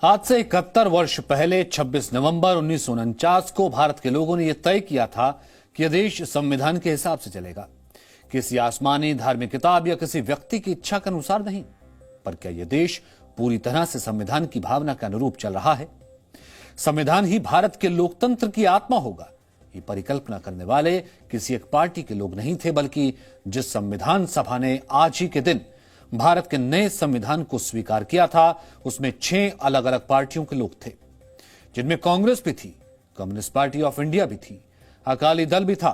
आज से 71 वर्ष पहले 26 नवंबर 1949 को भारत के लोगों ने यह तय किया था कि यह देश संविधान के हिसाब से चलेगा, किसी आसमानी धार्मिक किताब या किसी व्यक्ति की इच्छा के अनुसार नहीं। पर क्या यह देश पूरी तरह से संविधान की भावना के अनुरूप चल रहा है? संविधान ही भारत के लोकतंत्र की आत्मा होगा, ये परिकल्पना करने वाले किसी एक पार्टी के लोग नहीं थे, बल्कि जिस संविधान सभा ने आज ही के दिन भारत के नए संविधान को स्वीकार किया था, उसमें 6 अलग अलग पार्टियों के लोग थे, जिनमें कांग्रेस भी थी, कम्युनिस्ट पार्टी ऑफ इंडिया भी थी, अकाली दल भी था,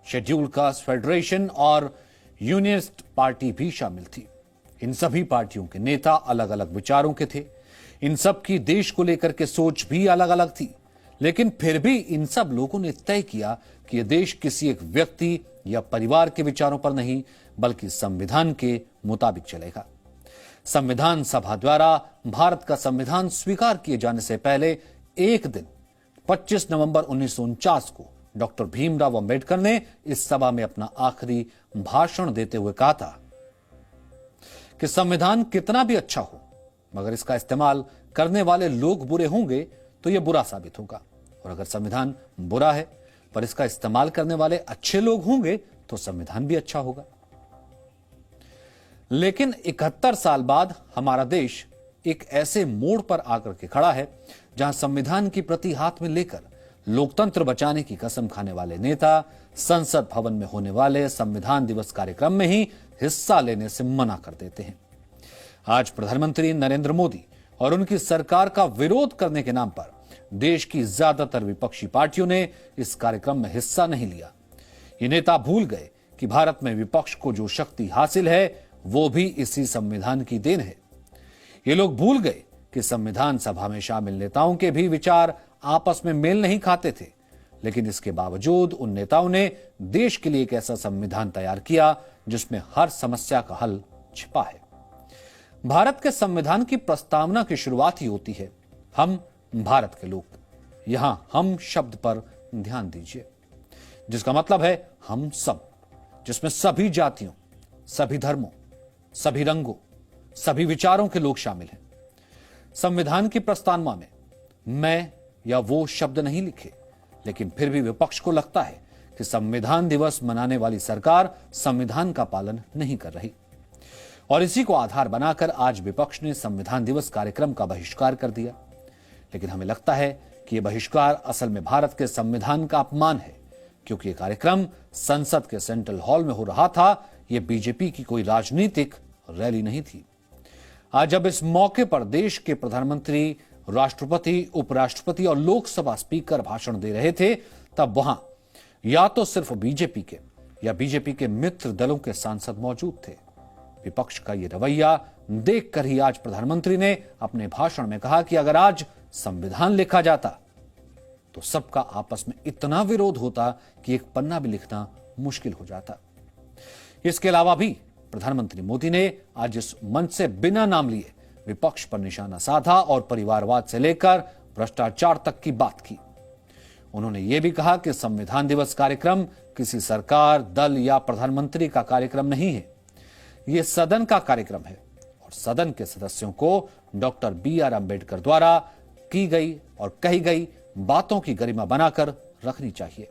शेड्यूल्ड कास्ट फेडरेशन और यूनियनिस्ट पार्टी भी शामिल थी। इन सभी पार्टियों के नेता अलग अलग विचारों के थे। इन सब की देश को लेकर के सोच भी अलग अलग थी, लेकिन फिर भी इन सब लोगों ने तय किया कि यह देश किसी एक व्यक्ति या परिवार के विचारों पर नहीं, बल्कि संविधान के मुताबिक चलेगा। संविधान सभा द्वारा भारत का संविधान स्वीकार किए जाने से पहले एक दिन 25 नवंबर 1949 को डॉक्टर भीमराव अंबेडकर ने इस सभा में अपना आखिरी भाषण देते हुए कहा था कि संविधान कितना भी अच्छा हो, मगर इसका इस्तेमाल करने वाले लोग बुरे होंगे तो यह बुरा साबित होगा, और अगर संविधान बुरा है पर इसका इस्तेमाल करने वाले अच्छे लोग होंगे तो संविधान भी अच्छा होगा। लेकिन 71 साल बाद हमारा देश एक ऐसे मोड़ पर आकर के खड़ा है जहां संविधान की प्रति हाथ में लेकर लोकतंत्र बचाने की कसम खाने वाले नेता संसद भवन में होने वाले संविधान दिवस कार्यक्रम में ही हिस्सा लेने से मना कर देते हैं। आज प्रधानमंत्री नरेंद्र मोदी और उनकी सरकार का विरोध करने के नाम पर देश की ज्यादातर विपक्षी पार्टियों ने इस कार्यक्रम में हिस्सा नहीं लिया। ये नेता भूल गए कि भारत में विपक्ष को जो शक्ति हासिल है वो भी इसी संविधान की देन है। ये लोग भूल गए कि संविधान सभा में शामिल नेताओं के भी विचार आपस में मेल नहीं खाते थे, लेकिन इसके बावजूद उन नेताओं ने देश के लिए एक ऐसा संविधान तैयार किया जिसमें हर समस्या का हल छिपा है। भारत के संविधान की प्रस्तावना की शुरुआत ही होती है हम भारत के लोग। यहां हम शब्द पर ध्यान दीजिए, जिसका मतलब है हम सब, जिसमें सभी जातियों, सभी धर्मों, सभी रंगों, सभी विचारों के लोग शामिल हैं। संविधान की प्रस्तावना में मैं या वो शब्द नहीं लिखे, लेकिन फिर भी विपक्ष को लगता है कि संविधान दिवस मनाने वाली सरकार संविधान का पालन नहीं कर रही, और इसी को आधार बनाकर आज विपक्ष ने संविधान दिवस कार्यक्रम का बहिष्कार कर दिया। लेकिन हमें लगता है कि यह बहिष्कार असल में भारत के संविधान का अपमान है, क्योंकि यह कार्यक्रम संसद के सेंट्रल हॉल में हो रहा था। यह बीजेपी की कोई राजनीतिक रैली नहीं थी। आज जब इस मौके पर देश के प्रधानमंत्री, राष्ट्रपति, उपराष्ट्रपति और लोकसभा स्पीकर भाषण दे रहे थे, तब वहां या तो सिर्फ बीजेपी के या बीजेपी के मित्र दलों के सांसद मौजूद थे। विपक्ष का यह रवैया देखकर ही आज प्रधानमंत्री ने अपने भाषण में कहा कि अगर आज संविधान लिखा जाता तो सबका आपस में इतना विरोध होता कि एक पन्ना भी लिखना मुश्किल हो जाता। इसके अलावा भी प्रधानमंत्री मोदी ने आज इस मंच से बिना नाम लिए विपक्ष पर निशाना साधा और परिवारवाद से लेकर भ्रष्टाचार तक की बात की। उन्होंने यह भी कहा कि संविधान दिवस कार्यक्रम किसी सरकार, दल या प्रधानमंत्री का कार्यक्रम नहीं है, यह सदन का कार्यक्रम है और सदन के सदस्यों को डॉक्टर BR अंबेडकर द्वारा की गई और कही गई बातों की गरिमा बनाकर रखनी चाहिए।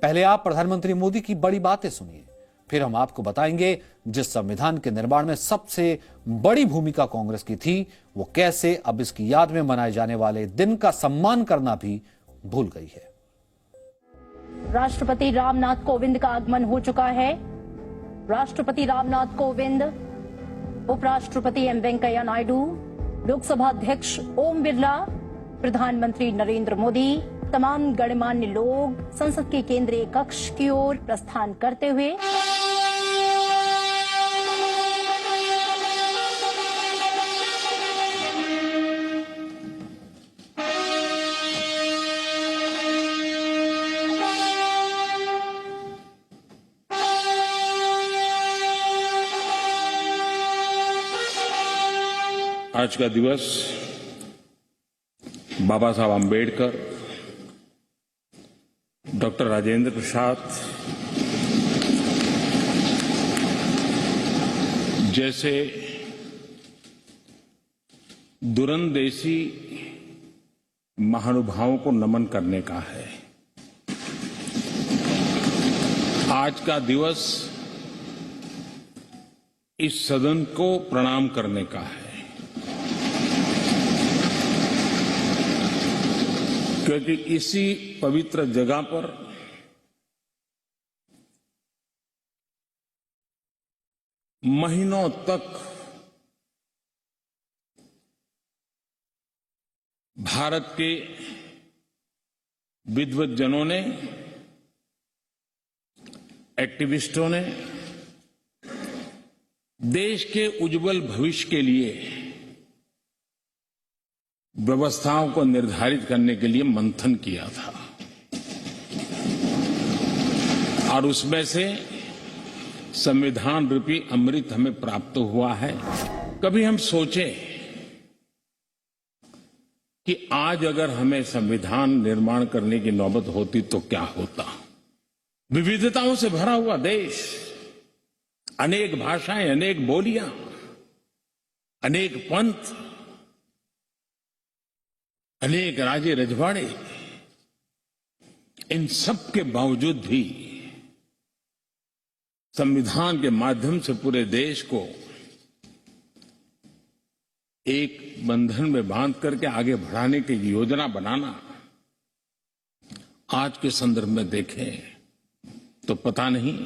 पहले आप प्रधानमंत्री मोदी की बड़ी बातें सुनिए, फिर हम आपको बताएंगे जिस संविधान के निर्माण में सबसे बड़ी भूमिका कांग्रेस की थी, वो कैसे अब इसकी याद में मनाए जाने वाले दिन का सम्मान करना भी भूल गई है। राष्ट्रपति रामनाथ कोविंद का आगमन हो चुका है। राष्ट्रपति रामनाथ कोविंद, उपराष्ट्रपति एम वेंकैया नायडू, लोकसभा अध्यक्ष ओम बिरला, प्रधानमंत्री नरेंद्र मोदी, तमाम गणमान्य लोग संसद के केंद्रीय कक्ष की ओर प्रस्थान करते हुए आज का दिवस बाबा साहब आम्बेडकर, डॉक्टर राजेंद्र प्रसाद जैसे दूरंदेशी महानुभावों को नमन करने का है। आज का दिवस इस सदन को प्रणाम करने का है, क्योंकि इसी पवित्र जगह पर महीनों तक भारत के विद्वज्जनों ने, एक्टिविस्टों ने देश के उज्जवल भविष्य के लिए व्यवस्थाओं को निर्धारित करने के लिए मंथन किया था और उसमें से संविधान रूपी अमृत हमें प्राप्त हुआ है। कभी हम सोचें कि आज अगर हमें संविधान निर्माण करने की नौबत होती तो क्या होता। विविधताओं से भरा हुआ देश, अनेक भाषाएं, अनेक बोलियां, अनेक पंथ, अनेक राजे रजवाड़े, इन सब के बावजूद भी संविधान के माध्यम से पूरे देश को एक बंधन में बांध करके आगे बढ़ाने की योजना बनाना, आज के संदर्भ में देखें तो पता नहीं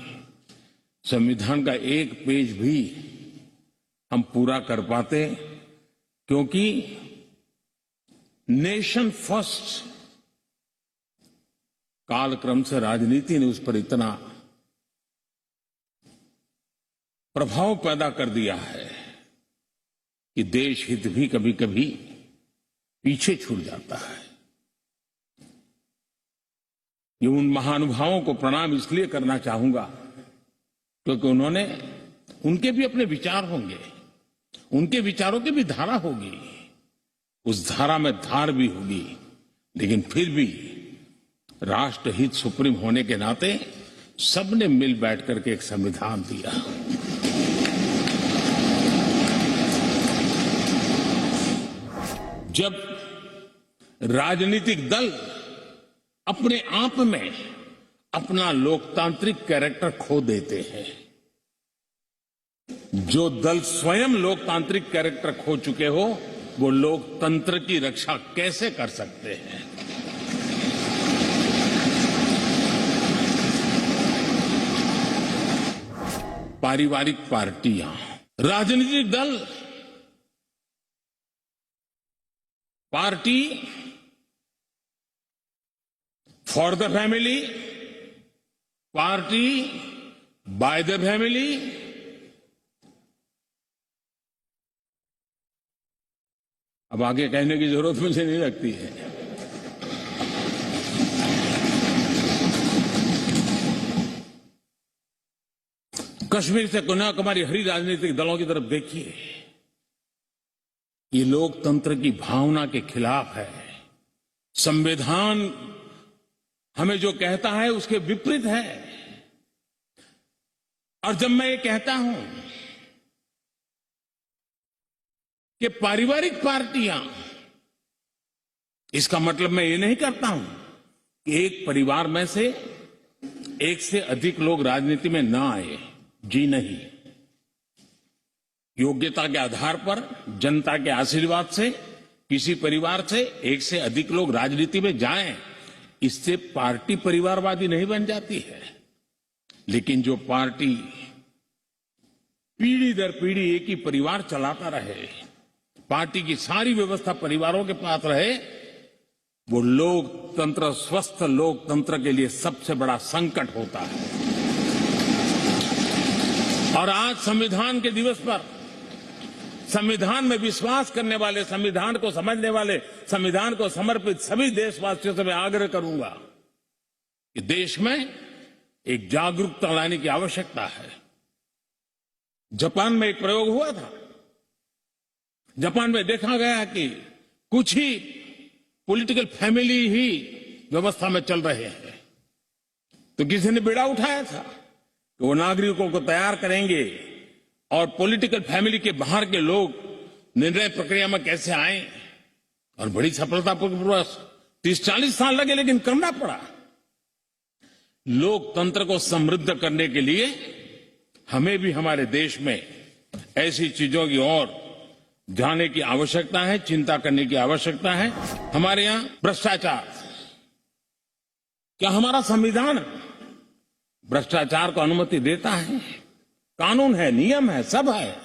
संविधान का एक पेज भी हम पूरा कर पाते, क्योंकि नेशन फर्स्ट कालक्रम से राजनीति ने उस पर इतना प्रभाव पैदा कर दिया है कि देश हित भी कभी कभी पीछे छूट जाता है। ये उन महानुभावों को प्रणाम इसलिए करना चाहूंगा क्योंकि उनके भी अपने विचार होंगे, उनके विचारों की भी धारा होगी, उस धारा में धार भी होगी, लेकिन फिर भी राष्ट्रहित सुप्रीम होने के नाते सबने मिल बैठ करके एक संविधान दिया। जब राजनीतिक दल अपने आप में अपना लोकतांत्रिक कैरेक्टर खो देते हैं, जो दल स्वयं लोकतांत्रिक कैरेक्टर खो चुके हो, वो लोकतंत्र की रक्षा कैसे कर सकते हैं। पारिवारिक पार्टियां, राजनीतिक दल, party for the family, party by the family, अब आगे कहने की जरूरत मुझे नहीं लगती है। कश्मीर से कन्याकुमारी हरी राजनीतिक दलों की तरफ देखिए, ये लोकतंत्र की भावना के खिलाफ है। संविधान हमें जो कहता है उसके विपरीत है। और जब मैं ये कहता हूं कि पारिवारिक पार्टियां, इसका मतलब मैं ये नहीं करता हूं कि एक परिवार में से एक से अधिक लोग राजनीति में ना आए। जी नहीं, योग्यता के आधार पर, जनता के आशीर्वाद से किसी परिवार से एक से अधिक लोग राजनीति में जाएं, इससे पार्टी परिवारवादी नहीं बन जाती है। लेकिन जो पार्टी पीढ़ी दर पीढ़ी एक ही परिवार चलाता रहे, पार्टी की सारी व्यवस्था परिवारों के पास रहे, वो लोकतंत्र, स्वस्थ लोकतंत्र के लिए सबसे बड़ा संकट होता है। और आज संविधान के दिवस पर संविधान में विश्वास करने वाले, संविधान को समझने वाले, संविधान को समर्पित सभी देशवासियों से मैं आग्रह करूंगा कि देश में एक जागरूकता लाने की आवश्यकता है। जापान में एक प्रयोग हुआ था। जापान में देखा गया कि कुछ ही पॉलिटिकल फैमिली ही व्यवस्था में चल रहे हैं, तो किसी ने बीड़ा उठाया था कि वो नागरिकों को तैयार करेंगे और पॉलिटिकल फैमिली के बाहर के लोग निर्णय प्रक्रिया में कैसे आए और बड़ी सफलतापूर्वक 30-40 साल लगे, लेकिन करना पड़ा। लोकतंत्र को समृद्ध करने के लिए हमें भी हमारे देश में ऐसी चीजों की ओर जाने की आवश्यकता है, चिंता करने की आवश्यकता है। हमारे यहां भ्रष्टाचार, क्या हमारा संविधान भ्रष्टाचार को अनुमति देता है? कानून है, नियम है, सब है,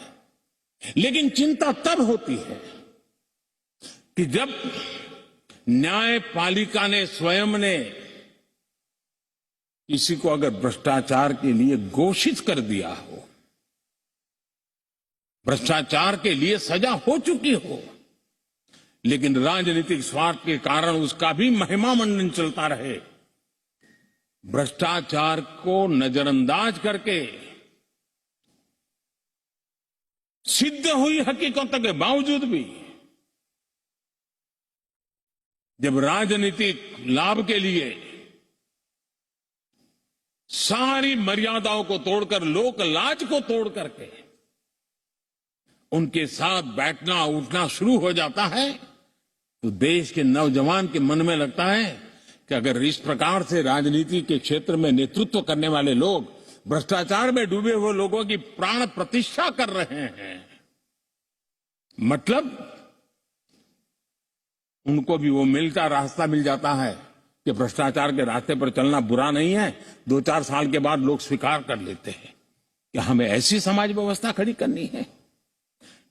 लेकिन चिंता तब होती है कि जब न्यायपालिका ने स्वयं ने किसी को अगर भ्रष्टाचार के लिए घोषित कर दिया हो, भ्रष्टाचार के लिए सजा हो चुकी हो, लेकिन राजनीतिक स्वार्थ के कारण उसका भी महिमा मंडन चलता रहे, भ्रष्टाचार को नजरअंदाज करके सिद्ध हुई हकीकतों के बावजूद भी जब राजनीतिक लाभ के लिए सारी मर्यादाओं को तोड़कर, लोक लाज को तोड़ करके उनके साथ बैठना उठना शुरू हो जाता है, तो देश के नौजवान के मन में लगता है कि अगर इस प्रकार से राजनीति के क्षेत्र में नेतृत्व करने वाले लोग भ्रष्टाचार में डूबे हुए लोगों की प्राण प्रतिष्ठा कर रहे हैं, मतलब उनको भी वो रास्ता मिल जाता है कि भ्रष्टाचार के रास्ते पर चलना बुरा नहीं है। 2-4 साल के बाद लोग स्वीकार कर लेते हैं कि हमें ऐसी समाज व्यवस्था खड़ी करनी है।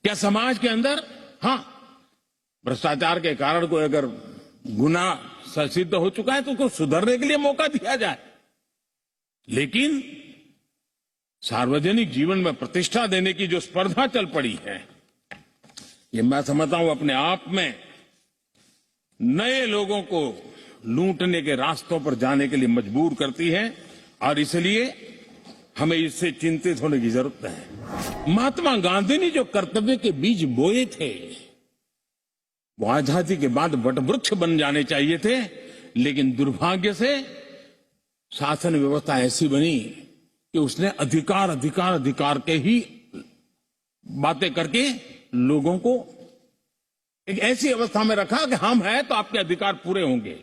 क्या समाज के अंदर, हां, भ्रष्टाचार के कारण कोई अगर गुना सिद्ध हो चुका है तो उसको सुधरने के लिए मौका दिया जाए, लेकिन सार्वजनिक जीवन में प्रतिष्ठा देने की जो स्पर्धा चल पड़ी है, ये मैं समझता हूं अपने आप में नए लोगों को लूटने के रास्तों पर जाने के लिए मजबूर करती है, और इसलिए हमें इससे चिंतित होने की जरूरत है। महात्मा गांधी ने जो कर्तव्य के बीज बोए थे, वो आजादी के बाद वटवृक्ष बन जाने चाहिए थे, लेकिन दुर्भाग्य से शासन व्यवस्था ऐसी बनी कि उसने अधिकार के ही बातें करके लोगों को एक ऐसी अवस्था में रखा कि हम हैं तो आपके अधिकार पूरे होंगे।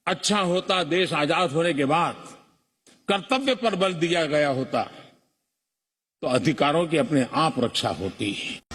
अच्छा होता देश आजाद होने के बाद कर्तव्य पर बल दिया गया होता तो अधिकारों की अपने आप रक्षा होती है।